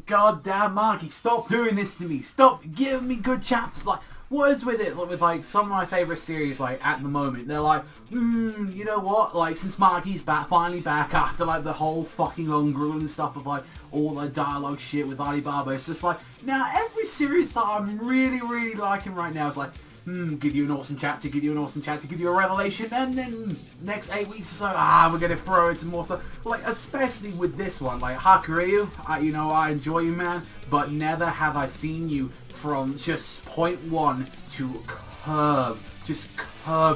goddamn Magi, stop doing this to me. Stop giving me good chapters. Like, what is with it? Like, with like some of my favourite series, like at the moment, they're like, you know what? Like, since Magi's finally back after like the whole fucking long grueling stuff of like all the dialogue shit with Alibaba, it's just like now every series that I'm really liking right now is like, give you an awesome chapter, give you an awesome chapter, give you a revelation, and then next 8 weeks or so, we're gonna throw in some more stuff. Like, especially with this one, like Hakuryu, you know, I enjoy you, man, but never have I seen you from just point one to curb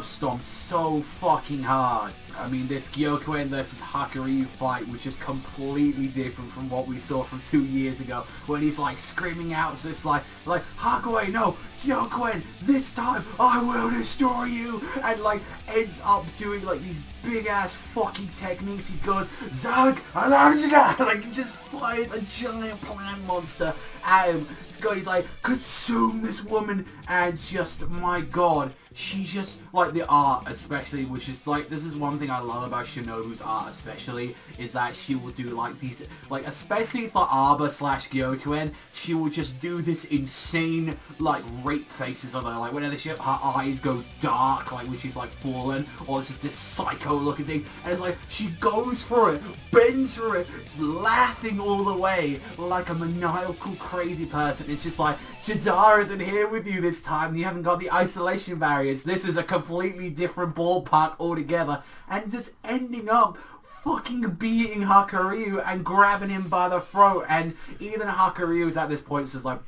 stomp so fucking hard. I mean, this Gyokuen versus Hakuryu fight was just completely different from what we saw from 2 years ago, when he's like screaming out, it's just like Hakuryu, no, Gyokuen, this time I will destroy you, and like ends up doing like these big ass fucking techniques. He goes Zag Alarjiga, like he just fires a giant plant monster at him. He's like, consume this woman, and just, my god, she just, like, the art especially, which is like, this is one thing I love about Shinobu's art especially, is that she will do like these, like, especially for Arba / Gyokuen, she will just do this insane, like, rape faces of her, like, whenever her eyes go dark, like, when she's like fallen, or it's just this psycho looking thing, and it's like, she goes for it, bends for it, it's laughing all the way, like a maniacal crazy person. It's just like, Jadar isn't here with you this time, you haven't got the isolation barriers, this is a completely different ballpark altogether, and just ending up fucking beating Hakuryu and grabbing him by the throat, and even Hakuryu is at this point, it's just like,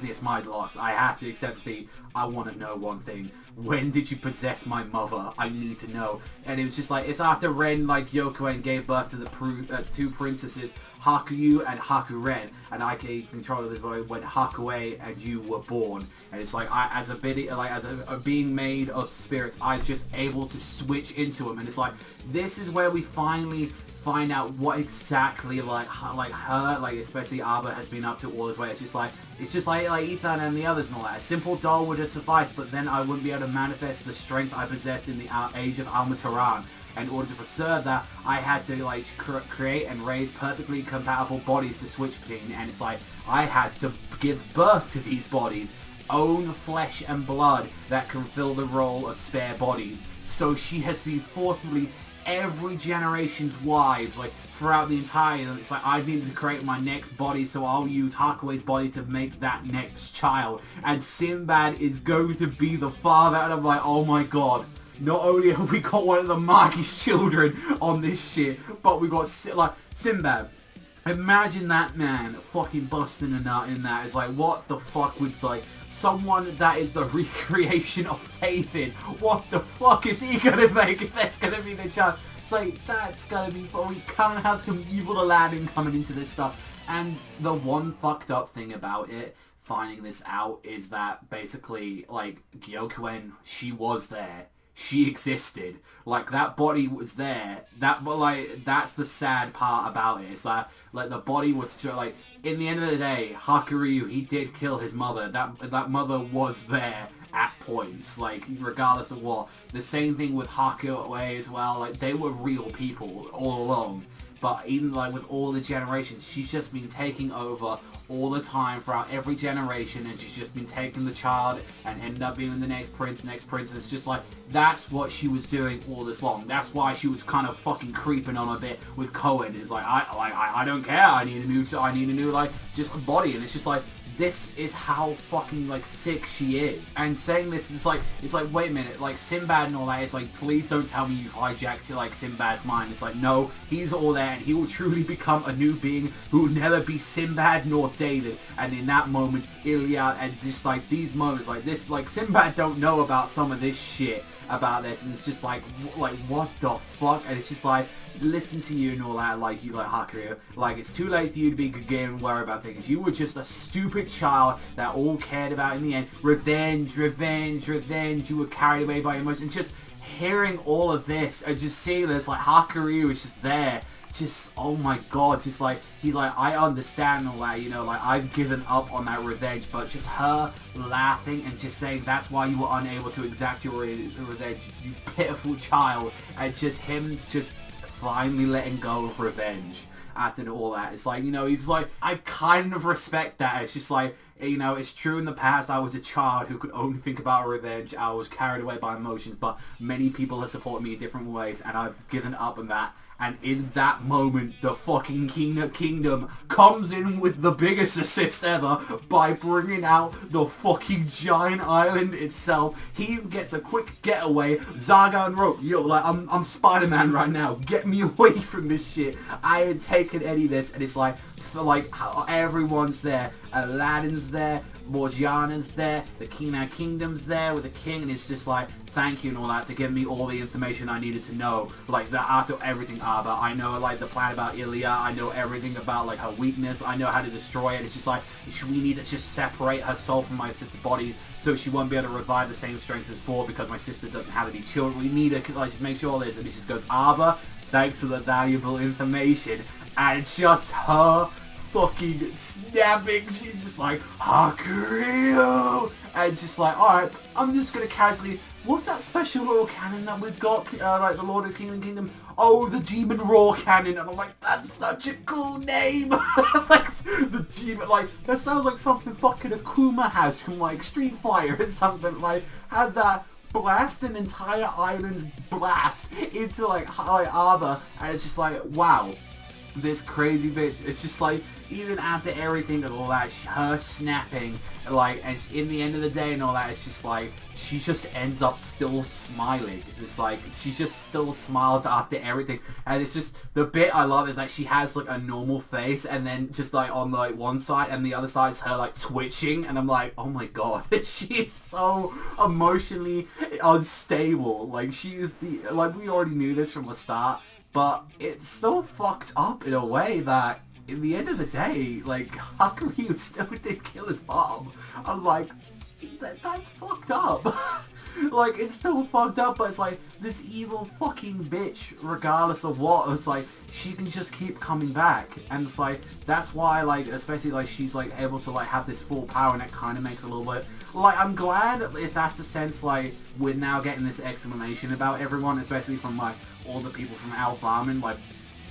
it's my loss, I have to accept defeat, I want to know one thing, when did you possess my mother? I need to know. And it was just like, it's after Ren, like, Gyokuen gave birth to the two princesses, Hakuyu and Hakuren, and I gained control of this boy when Hakue and you were born. And it's like, as a being made of spirits, I was just able to switch into him. And it's like, this is where we finally find out what exactly like her, like especially Arba, has been up to all this way. It's just like Ethan and the others and all that. A simple doll would have sufficed, but then I wouldn't be able to manifest the strength I possessed in the age of Almataran. In order to preserve that, I had to like create and raise perfectly compatible bodies to switch between, and it's like I had to give birth to these bodies, own flesh and blood that can fill the role of spare bodies. So she has been forcibly every generation's wives, like throughout the entire, it's like I needed to create my next body, so I'll use Hakue's body to make that next child, and Sinbad is going to be the father, and I'm like, oh my god, not only have we got one of the Magi's children on this shit, but we got like Sinbad. Imagine that man fucking busting a nut in that. It's like, what the fuck would, like, someone that is the recreation of Tathan, what the fuck is he gonna make if that's gonna be the child? It's like, that's gonna be fun. We kind of have some evil Aladdin coming into this stuff. And the one fucked up thing about it, finding this out, is that basically, like, Gyokuen, she was there. She existed. Like, that body was there. But like, that's the sad part about it. It's that, like, the body was, like, in the end of the day, Hakuryu, he did kill his mother. That mother was there at points, like, regardless of what. The same thing with Hakuei as well. Like, they were real people all along. But even, like, with all the generations, she's just been taking over all the time throughout every generation, and she's just been taking the child and ended up being the next prince, and it's just like, that's what she was doing all this long. That's why she was kind of fucking creeping on a bit with Cohen. It's like, I don't care, I need a new like, just body, and it's just like, this is how fucking, like, sick she is. And saying this, it's like, wait a minute, like, Sinbad and all that, it's like, please don't tell me you've hijacked, like, Sinbad's mind. It's like, no, he's all there, and he will truly become a new being who will never be Sinbad nor David. And in that moment, Iliad, and just, like, these moments, like, this, like, Sinbad don't know about some of this shit about this, and it's just like, what the fuck? And it's just like, listen to you and all that, like, you like Hakuryu, like, it's too late for you to be good game and worry about things. You were just a stupid child that all cared about in the end. Revenge, revenge, revenge. You were carried away by emotion. Just hearing all of this and just seeing this, like, Hakuryu is just there. Just, oh my god, just like, he's like, I understand all that, you know, like, I've given up on that revenge, but just her laughing and just saying that's why you were unable to exact your revenge, you pitiful child, and just him just finally letting go of revenge after all that. It's like, you know, he's like, I kind of respect that. It's just like, you know, it's true in the past I was a child who could only think about revenge. I was carried away by emotions, but many people have supported me in different ways, and I've given up on that. And in that moment, the fucking Kingdom comes in with the biggest assist ever by bringing out the fucking giant island itself. He gets a quick getaway. Zaga and Rope, yo, like, I'm Spider-Man right now. Get me away from this shit. I ain't taking any of this. And it's like everyone's there. Aladdin's there. Morgiana's there. The Kingdom's there with the king. And it's just like, thank you and all that to give me all the information I needed to know. Like, after everything Arba, I know, like, the plan about Ilya. I know everything about, like, her weakness. I know how to destroy it. It's just like, we need to just separate her soul from my sister's body so she won't be able to revive the same strength as before because my sister doesn't have any children. We need to, like, just make sure all this. And it just goes, Arba, thanks for the valuable information. And it's just her fucking snapping. She's just like, Haikyu! And it's just like, alright, I'm just gonna casually, what's that special little cannon that we've got, like the Lord of Kingdom? Oh, the Demon Roar Cannon. And I'm like, that's such a cool name. Like, the Demon, like, that sounds like something fucking Akuma has from, like, Street Fighter or something. Like, had that blast an entire island blast into, like Arba. And it's just like, wow. This crazy bitch, it's just like, even after everything and all that, her snapping, like, and in the end of the day and all that, it's just like, she just ends up still smiling. It's like, she just still smiles after everything, and it's just, the bit I love is that she has, like, a normal face, and then just, like, on, like, one side, and the other side is her, like, twitching, and I'm like, oh my god, she is so emotionally unstable. Like, she is the, like, we already knew this from the start, but it's so fucked up in a way that, in the end of the day, like, Haikyu still did kill his mom. I'm like, that's fucked up. Like, it's still fucked up, but it's like, this evil fucking bitch, regardless of what, it's like, she can just keep coming back. And it's like, that's why, like, especially, like, she's, like, able to, like, have this full power, and it kind of makes a little bit, like, I'm glad if that's the sense, like, we're now getting this explanation about everyone, especially from, like, all the people from Alpha Armin, like,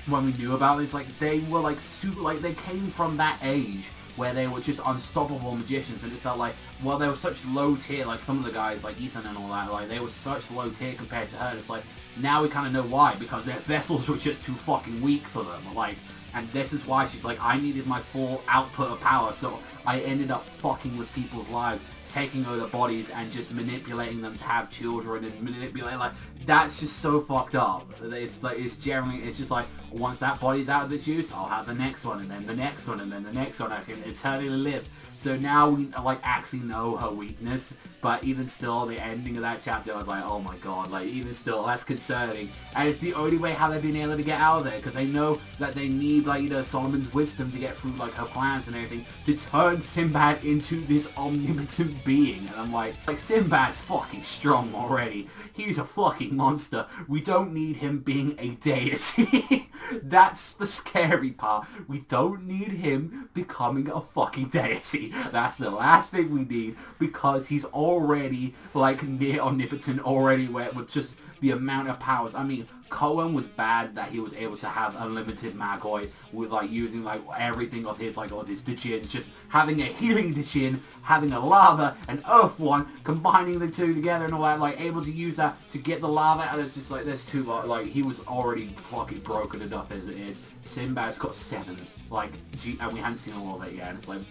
when we knew about this, like, they were, like, super, like, they came from that age where they were just unstoppable magicians, and it felt like, well, they were such low tier, like, some of the guys, like, Ethan and all that, like, they were such low tier compared to her, and it's like, now we kind of know why, because their vessels were just too fucking weak for them, like, and this is why she's like, I needed my full output of power, so I ended up fucking with people's lives, taking over their bodies and just manipulating them to have children and manipulate, like, that's just so fucked up. It's like, it's generally, it's just like, once that body's out of its use, I'll have the next one, and then the next one, and then the next one, I can eternally live. So now we, like, actually know her weakness, but even still, the ending of that chapter, I was like, oh my god, like, even still, that's concerning. And it's the only way how they've been able to get out of there, because they know that they need, like, you know, Solomon's wisdom to get through, like, her plans and everything, to turn Sinbad into this omnipotent being. And I'm like, Sinbad's fucking strong already. He's a fucking monster. We don't need him being a deity. That's the scary part. We don't need him becoming a fucking deity. That's the last thing we need, because he's already, like, near omnipotent already, where with just the amount of powers. I mean, Koen was bad that he was able to have unlimited Magoi with, like, using, like, everything of his, like, of his Dijins, just having a healing Dijin, having a lava, an earth one, combining the two together and all that, like, able to use that to get the lava, and it's just like, there's too much, like, he was already fucking broken enough as it is. Sinbad's got 7, like, and we haven't seen all of it yet, and it's like,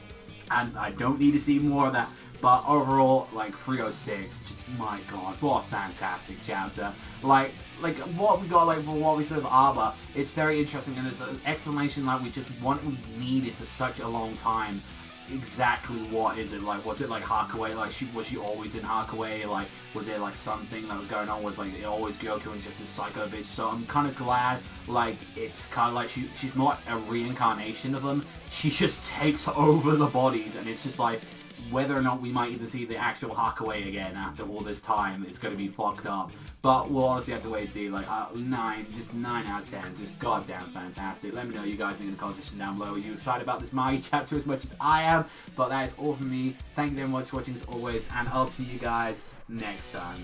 and I don't need to see more of that. But overall, like, 306, just, my god, what a fantastic chapter. Like what we got, like, for what we said of Arba, it's very interesting, and it's an explanation like we needed for such a long time. Exactly what is it, like, was it like Haikyu, like, was she always in Haikyu, like, was there, like, something that was going on, was, like, always Gyoku was just this psycho bitch, so I'm kind of glad, like, it's kind of like, she's not a reincarnation of them, she just takes over the bodies, and it's just like, whether or not we might even see the actual Haikyu again after all this time, it's going to be fucked up. But we'll honestly have to wait and see. Like, 9 out of 10. Just goddamn fantastic. Let me know what you guys think in the comment section down below. Are you excited about this Magi chapter as much as I am? But that is all from me. Thank you very much for watching as always, and I'll see you guys next time.